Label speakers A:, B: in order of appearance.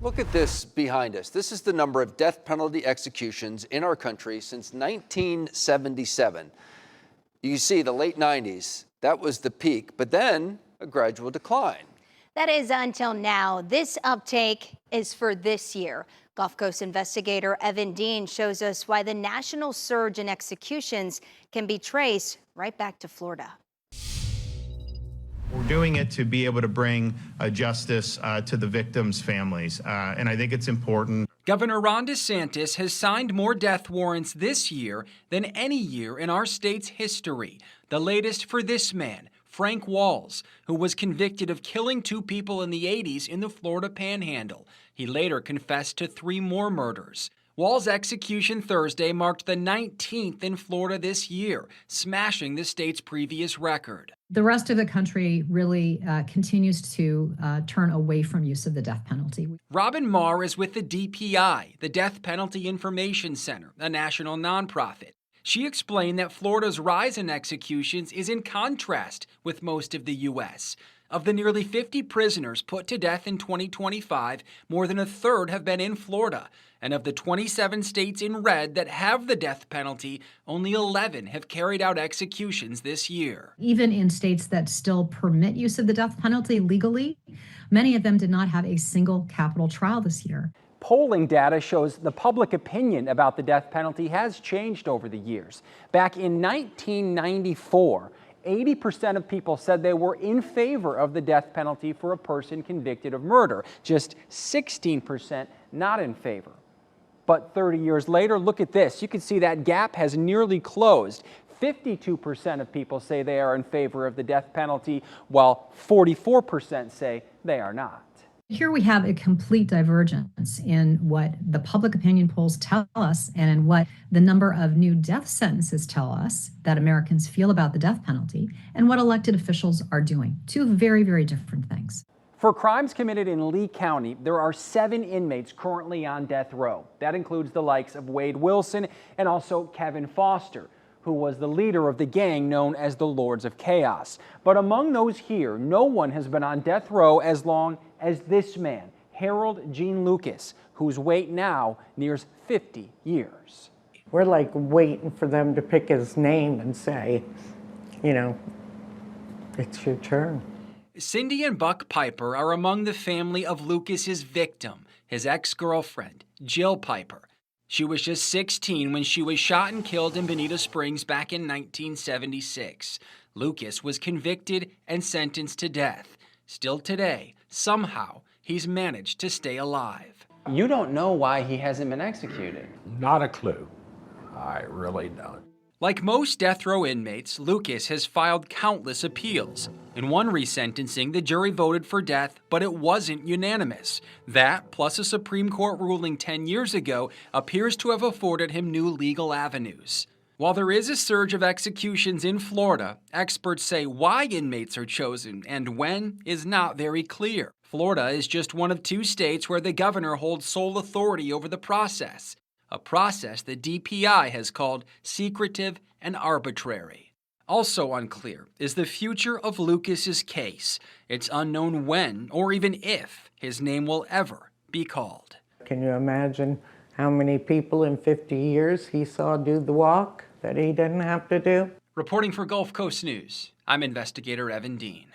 A: Look at this behind us. This is the number of death penalty executions in our country since 1977. You see, the late 90s, that was the peak, but then a gradual decline.
B: That is until now. This uptake is for this year. Gulf Coast investigator Evan Dean shows us why the national surge in executions can be traced right back to Florida.
C: We're doing it to be able to bring justice to the victims' families, and I think it's important.
D: Governor Ron DeSantis has signed more death warrants this year than any year in our state's history. The latest for this man, Frank Walls, who was convicted of killing 2 people in the 80s in the Florida Panhandle. He later confessed to 3 more murders. Walls' execution Thursday marked the 19th in Florida this year, smashing the state's previous record.
E: The rest of the country really continues to turn away from use of the death penalty.
D: Robin Marr is with the DPI, the Death Penalty Information Center, a national nonprofit. She explained that Florida's rise in executions is in contrast with most of the U.S. Of the nearly 50 prisoners put to death in 2025, more than a third have been in Florida. And of the 27 states in red that have the death penalty, only 11 have carried out executions this year.
E: Even in states that still permit use of the death penalty legally, many of them did not have a single capital trial this year.
F: Polling data shows the public opinion about the death penalty has changed over the years. Back in 1994, 80% of people said they were in favor of the death penalty for a person convicted of murder. Just 16% not in favor. But 30 years later, look at this. You can see that gap has nearly closed. 52% of people say they are in favor of the death penalty, while 44% say they are not.
E: Here we have a complete divergence in what the public opinion polls tell us and in what the number of new death sentences tell us that Americans feel about the death penalty and what elected officials are doing. 2 very, very different things.
F: For crimes committed in Lee County, there are 7 inmates currently on death row. That includes the likes of Wade Wilson and also Kevin Foster, who was the leader of the gang known as the Lords of Chaos. But among those here, no one has been on death row as long as this man, Harold Gene Lucas, whose wait now nears 50 years.
G: We're like waiting for them to pick his name and say, you know, it's your turn.
D: Cindy and Buck Piper are among the family of Lucas's victim, his ex-girlfriend, Jill Piper. She was just 16 when she was shot and killed in Bonita Springs back in 1976. Lucas was convicted and sentenced to death. Still today, somehow, he's managed to stay alive.
F: You don't know why he hasn't been executed?
H: Not a clue. I really don't.
D: Like most death row inmates, Lucas has filed countless appeals. In one resentencing, the jury voted for death, but it wasn't unanimous. That, plus a Supreme Court ruling 10 years ago, appears to have afforded him new legal avenues. While there is a surge of executions in Florida, experts say why inmates are chosen and when is not very clear. Florida is just one of 2 states where the governor holds sole authority over the process, a process the DPI has called secretive and arbitrary. Also unclear is the future of Lucas's case. It's unknown when or even if his name will ever be called.
G: Can you imagine how many people in 50 years he saw do the walk that he didn't have to do?
D: Reporting for Gulf Coast News, I'm investigator Evan Dean.